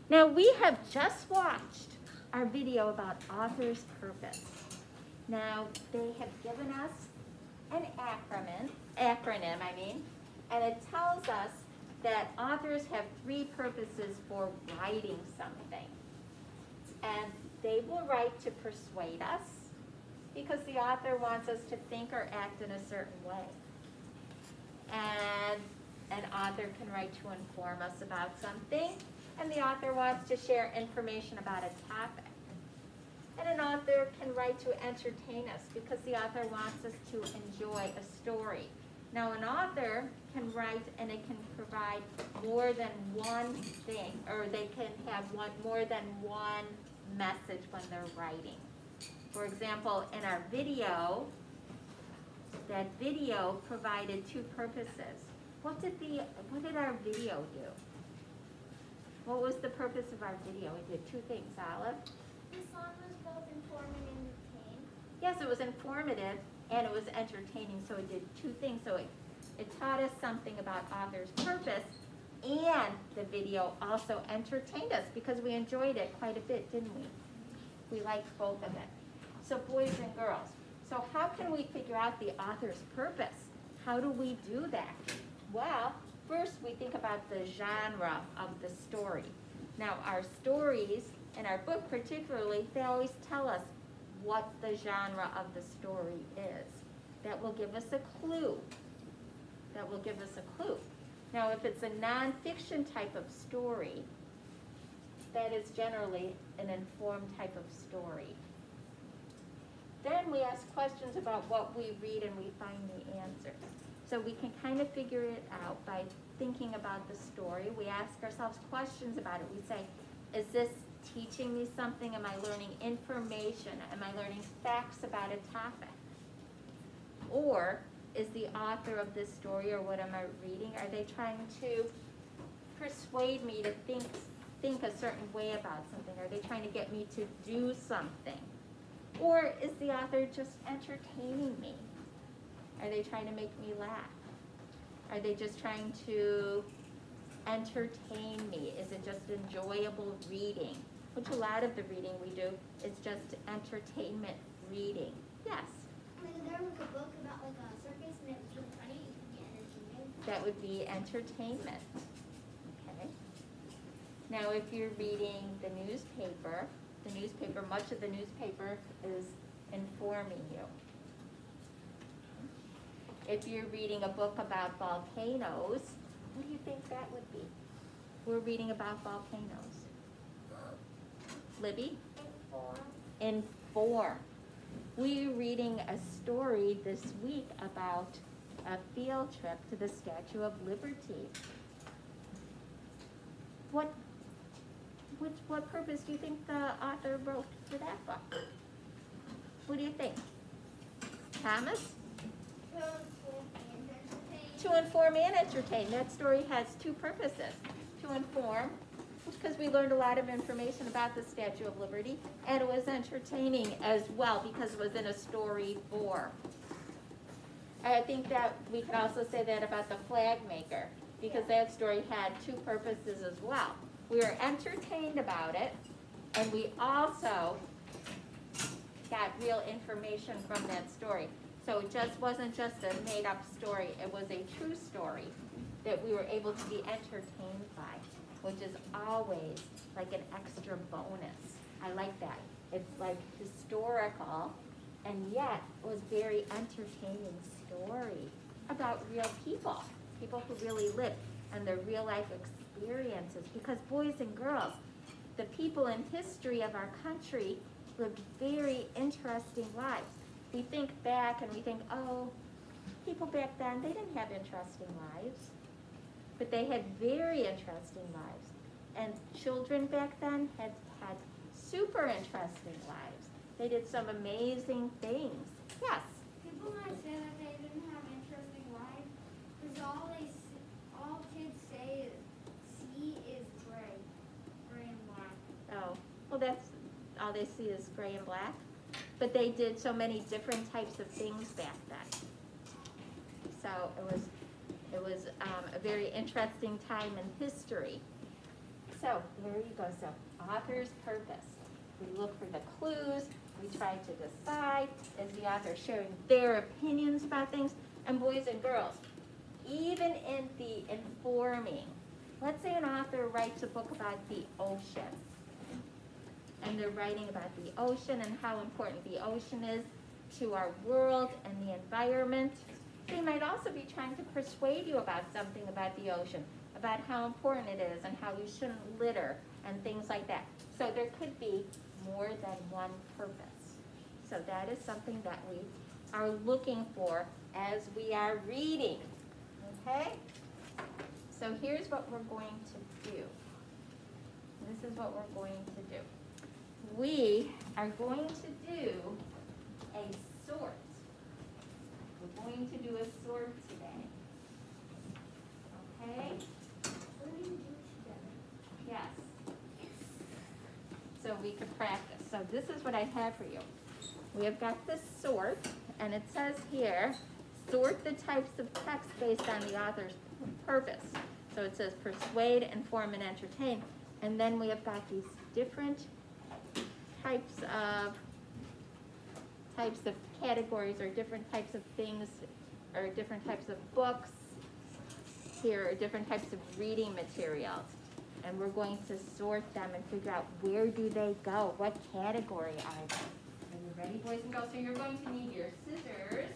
Now we have just watched our video about author's purpose. Now they have given us an acronym, and it tells us that authors have 3 purposes for writing something. And they will write to persuade us, because the author wants us to think or act in a certain way. And an author can write to inform us about something, and the author wants to share information about a topic. And an author can write to entertain us, because the author wants us to enjoy a story. Now an author can write and it can provide more than one thing, or they can have more than one message when they're writing. For example, in our video, that video provided 2 purposes. What did our video do? What was the purpose of our video? It did 2 things, Olive. The song was both inform and entertain. Yes, it was informative and it was entertaining, so it did 2 things. So it taught us something about author's purpose, and the video also entertained us because we enjoyed it quite a bit, didn't we? We liked both of it. So boys and girls, so how can we figure out the author's purpose? How do we do that? Well, first we think about the genre of the story. Now our stories, in our book particularly, they always tell us what the genre of the story is. That will give us a clue. That will give us a clue. Now if it's a nonfiction type of story, that is generally an informed type of story. Then we ask questions about what we read and we find the answers. So we can kind of figure it out by thinking about the story. We ask ourselves questions about it. We say, is this teaching me something? Am I learning information? Am I learning facts about a topic? Or is the author of this story, or what am I reading, are they trying to persuade me to think a certain way about something? Are they trying to get me to do something? Or is the author just entertaining me? Are they trying to make me laugh? Are they just trying to entertain me? Is it just enjoyable reading? Which a lot of the reading we do is just entertainment reading. Yes? Like there was a book about like a circus and it was really funny, you could get entertainment. That would be entertainment. Okay. Now if you're reading the newspaper, much of the newspaper is informing you. If you're reading a book about volcanoes, what do you think that would be? We're reading about volcanoes. Libby? Inform. We're reading a story this week about a field trip to the Statue of Liberty. What purpose do you think the author wrote for that book? What do you think? Thomas? To inform and entertain. That story has 2 purposes. To inform, because we learned a lot of information about the Statue of Liberty, and it was entertaining as well because it was in a story form. I think that we could also say that about the Flag Maker, because that story had 2 purposes as well. We were entertained about it, and we also got real information from that story. So it just wasn't just a made-up story, it was a true story that we were able to be entertained by, which is always like an extra bonus. I like that. It's like historical, and yet it was very entertaining story about real people who really lived and their real life experiences. Because boys and girls, the people in history of our country lived very interesting lives. We think back and we think, oh, people back then, they didn't have interesting lives. But they had very interesting lives. And children back then had super interesting lives. They did some amazing things. Yes? People might say that they didn't have interesting lives because all kids see is gray and black. Oh, well that's, all they see is gray and black. But they did so many different types of things back then. So it was a very interesting time in history. So there you go. So author's purpose. We look for the clues. We try to decide, is the author sharing their opinions about things? And boys and girls, even in the informing, let's say an author writes a book about the ocean. And they're writing about the ocean and how important the ocean is to our world and the environment. They might also be trying to persuade you about something about the ocean, about how important it is and how you shouldn't litter and things like that. So there could be more than one purpose. So that is something that we are looking for as we are reading, okay? So here's what we're going to do. This is what we're going to do. We are going to do a sort. We're going to do a sort today. Okay? What do you do together? Yes. So we could practice. So this is what I have for you. We have got this sort, and it says here, sort the types of text based on the author's purpose. So it says persuade, inform, and entertain. And then we have got these different types of categories or different types of things or different types of books. Here are different types of reading materials. And we're going to sort them and figure out where do they go? What category are they? Are you ready, boys and girls? So you're going to need your scissors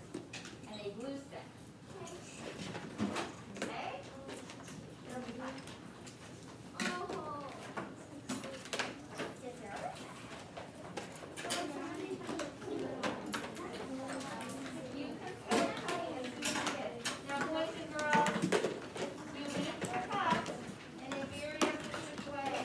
and a glue stick. Okay? It'll be fine. Oh. Scissors. You can start cutting as soon as you get it. Now, boys and girls, you need your cups in a very efficient way.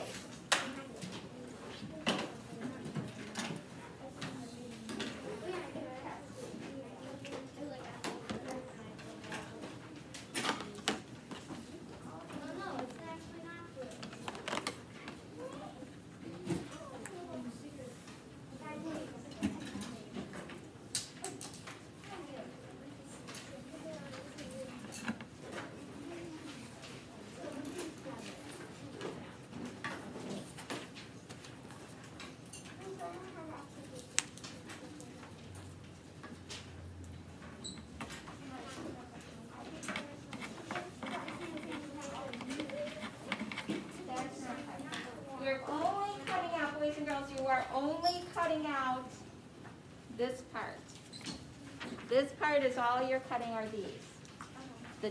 You're only cutting out, boys and girls, you are only cutting out this part. This part is all you're cutting are these.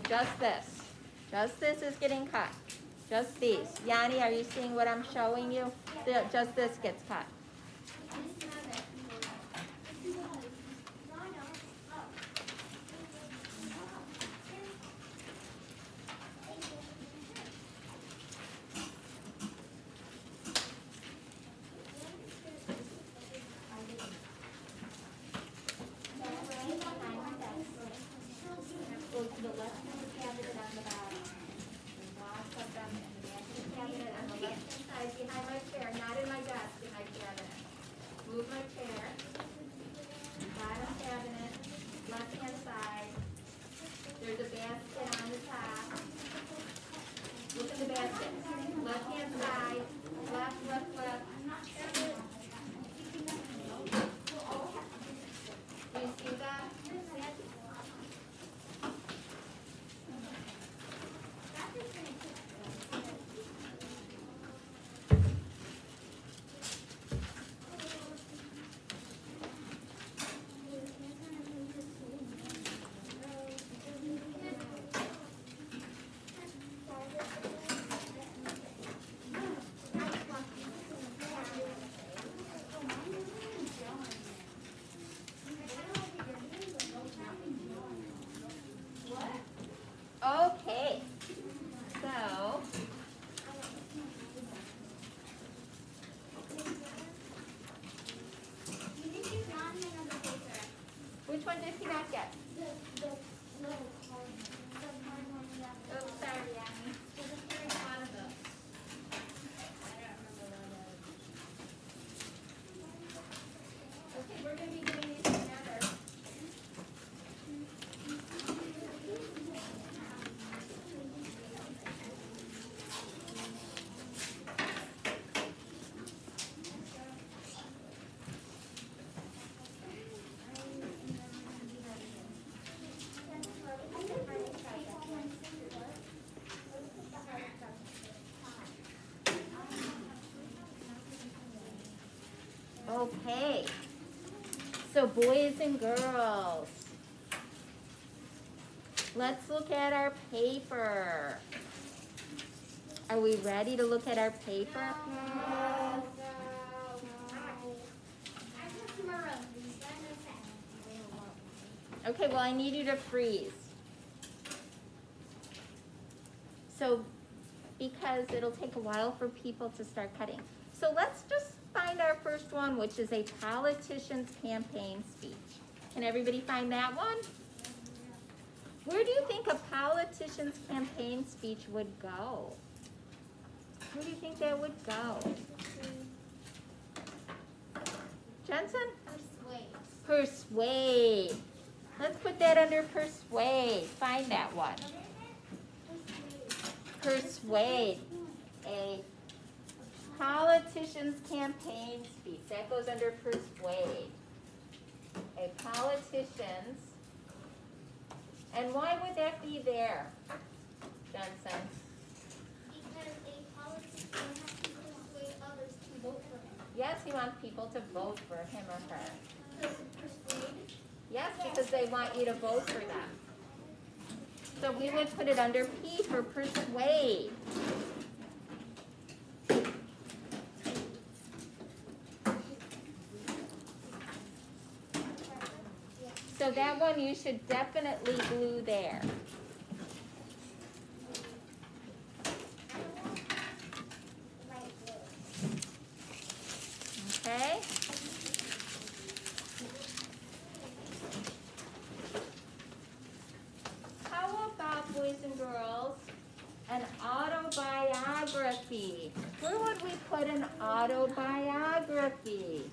Just this. Just this is getting cut. Just these. Yanni, are you seeing what I'm showing you? Just this gets cut. Go to the left of the cabinet on the bottom. There's lots of them in the back of the cabinet on the left hand side behind my chair, not in my desk, in my chair on Okay. So boys and girls, let's look at our paper. Are we ready to look at our paper? I just remember Okay, well I need you to freeze. So, because it'll take a while for people to start cutting. So let's just find our first one, which is a politician's campaign speech. Can everybody find that one? Where do you think a politician's campaign speech would go? Where do you think that would go? Jensen? Persuade. Let's put that under persuade. Find that one. Persuade. A politician's campaign speech. That goes under persuade. A politician's. And why would that be there, Jensen? Because a politician has to persuade others to vote for him. Yes, he wants people to vote for him or her. Persuade? Yes, because they want you to vote for them. So we would put it under P for persuade. So that one you should definitely glue there. Okay? How about, boys and girls, an autobiography? Where would we put an autobiography?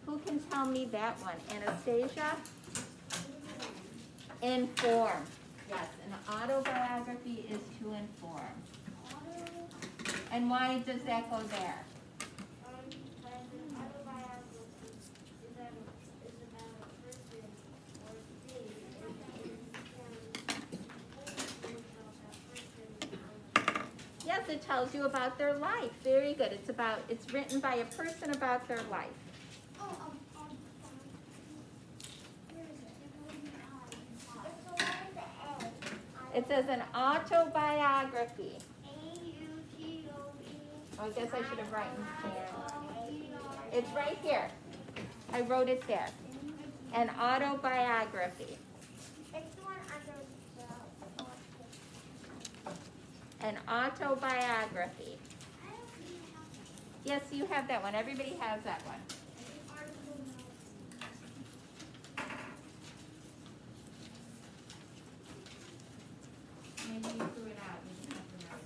Who can tell me that one? Anastasia? Inform. Yes, an autobiography is to inform. And why does that go there? Because an autobiography is about a person or thing. Yes, it tells you about their life. Very good. It's written by a person about their life. It says an autobiography. I guess I should have written there. It's right here. I wrote it there. An autobiography. It's the one under the An autobiography. Yes, you have that one. Everybody has that one. Maybe you threw it out. You didn't have to write it.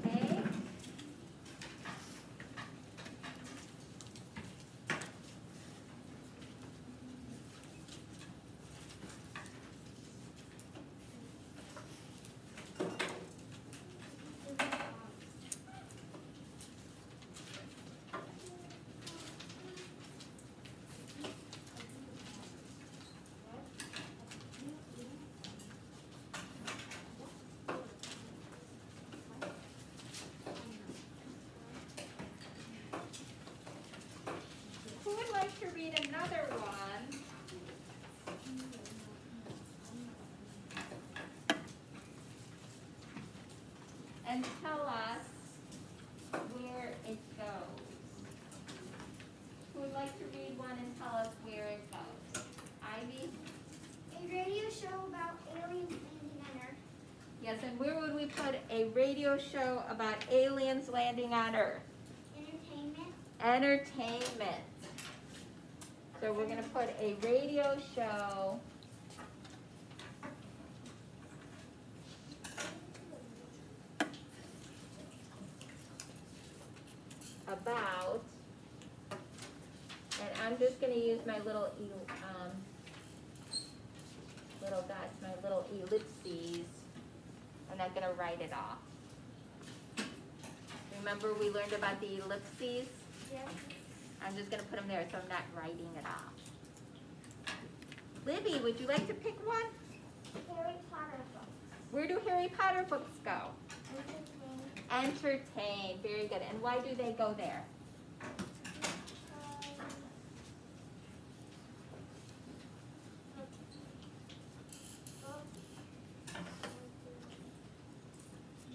Okay. Who would like to read another one? And tell us where it goes. Who would like to read one and tell us where it goes? Ivy? A radio show about aliens landing on Earth. Yes, and where would we put a radio show about aliens landing on Earth? Entertainment. Entertainment. So we're going to put a radio show about, and I'm just going to use my little dots, my little ellipses. I'm not going to write it off. Remember we learned about the ellipses? Yes. I'm just gonna put them there so I'm not writing it off. Libby, would you like to pick one? Harry Potter books. Where do Harry Potter books go? Entertain. Entertain, very good. And why do they go there?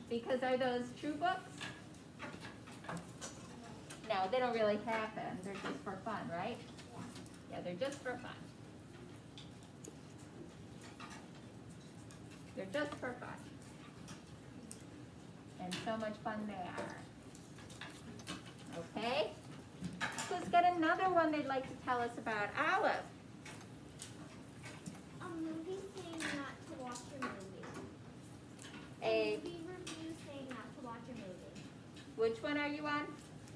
Because are those true books? No, they don't really happen. They're just for fun, right? Yeah, they're just for fun. They're just for fun. And so much fun they are. Okay? Who's got another one they'd like to tell us about? Olive. A movie saying not to watch a movie. A, movie review saying not to watch a movie. which one are you on?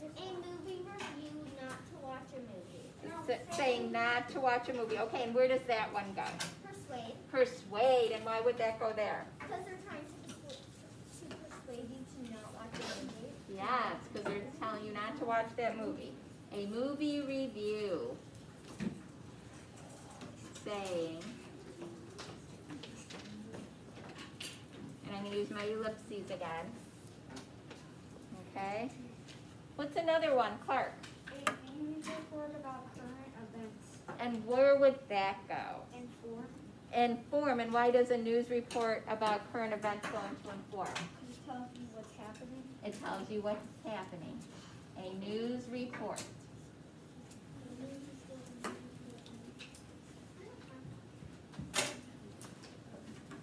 A movie review not to watch a movie. Saying not to watch a movie. Okay, and where does that one go? Persuade. Persuade, and why would that go there? Because they're trying to persuade you to not watch a movie. Yes, because they're telling you not to watch that movie. A movie review saying, and I'm going to use my ellipses again. Okay? What's another one, Clark? A news report about current events. And where would that go? Inform. Inform, and why does a news report about current events go into inform? It tells you what's happening. It tells you what's happening. A news report.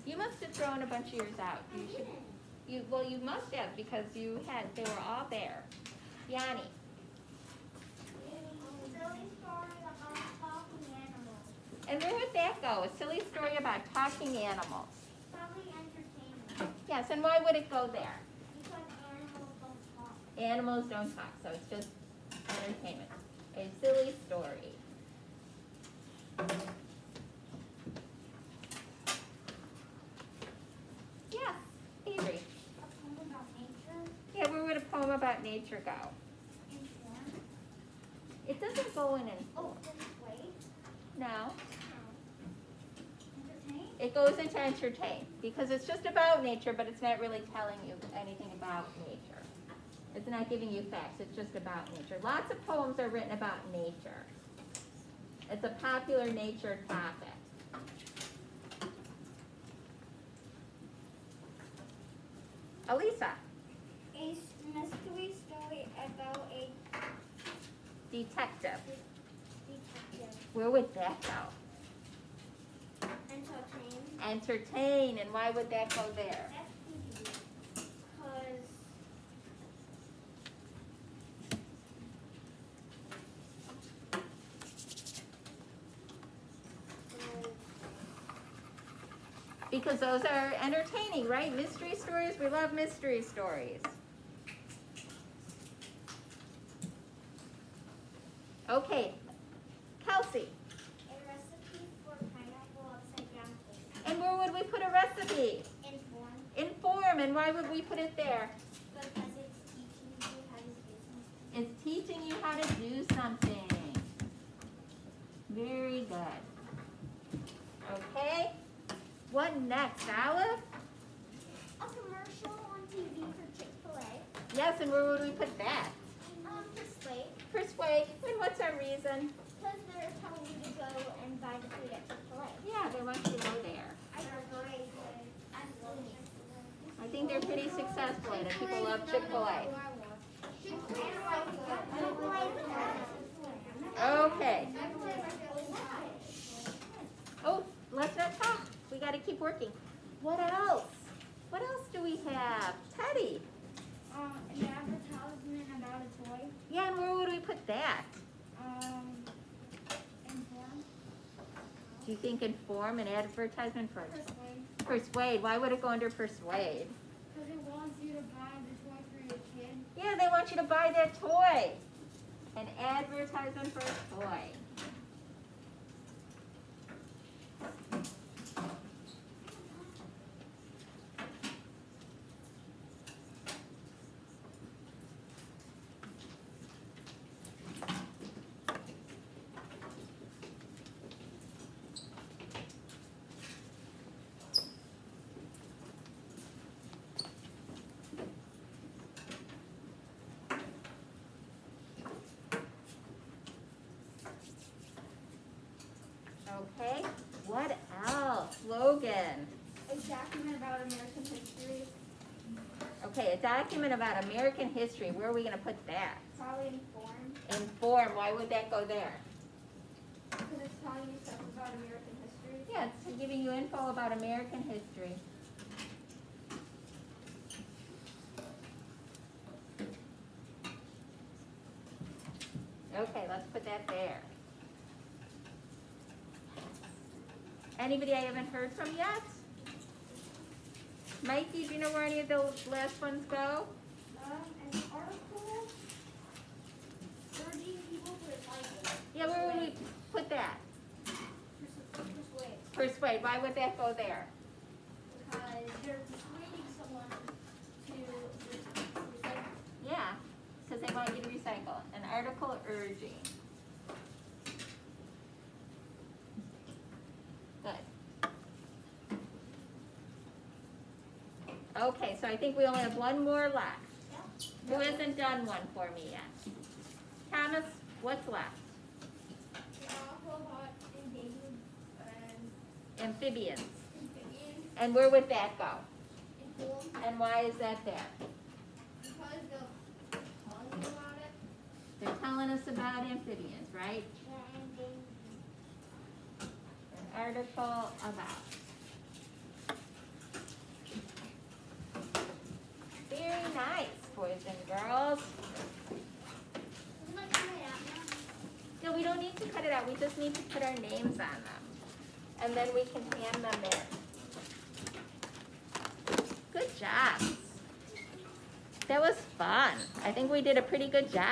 You must have thrown a bunch of yours out. Well, you must have because they were all there. Yanni. Silly story about talking animals. And where would that go? A silly story about talking animals. Probably entertainment. Yes, and why would it go there? Because animals don't talk. Animals don't talk, so it's just entertainment. A silly story. Yes, Avery. A poem about nature. Yeah, where would a poem about nature go? Inform. It doesn't go in Oh, persuade. No. Entertain. It goes into entertain because it's just about nature, but it's not really telling you anything about nature. It's not giving you facts, it's just about nature. Lots of poems are written about nature. It's a popular nature topic. Elisa, A mystery story about a detective. detective. Where would that go? Entertain. Entertain, and why would that go there? Because Because those are entertaining, right? Mystery stories, we love mystery stories. Okay, Kelsey, a recipe for pineapple upside down cake. and where would we put a recipe? Inform. Inform, and why would we put it there? Because it's teaching you how to do something. It's teaching you how to do something. Very good. Okay, what next, Olive? A commercial on TV for Chick-fil-A. Yes, and where would we put that? Persuade. Persuade, and what's our reason? Because they're telling you to go and buy the food at Chick-fil-A. Yeah, they want you to go there. I think they're pretty successful at it. People love Chick-fil-A. Okay. Oh, let's not talk. We got to keep working. What else? What else do we have? Teddy. An advertisement about a toy. Yeah, and where would we put that? Inform. Do you think inform an advertisement for Persuade. persuade? Why would it go under persuade? Because it wants you to buy the toy for your kid. Yeah, they want you to buy that toy. An advertisement for a toy. Okay, what else? Slogan. A document about American history. Okay, a document about American history. Where are we gonna put that? Probably informed. Inform, why would that go there? Because it's telling you stuff about American history. Yeah, it's giving you info about American history. Okay, let's put that there. Anybody I haven't heard from yet? Mike, did you know where any of those last ones go? An article urging people to recycle. Yeah, where would we put that? Persuade. Persuade, why would that go there? Because they're persuading someone to recycle. Yeah, because they want you to recycle. An article urging. Good. Okay, so I think we only have one more left. Who hasn't done one for me yet? Thomas, what's left? An article about endangered Amphibians. amphibians. And where would that go? Informed. And why is that there? Because they're telling you about it. They're telling us about amphibians, right? They're endangered. An article about. Very nice, boys and girls. Isn't that coming out now? No, we don't need to cut it out. We just need to put our names on them. And then we can hand them in. Good job. That was fun. I think we did a pretty good job.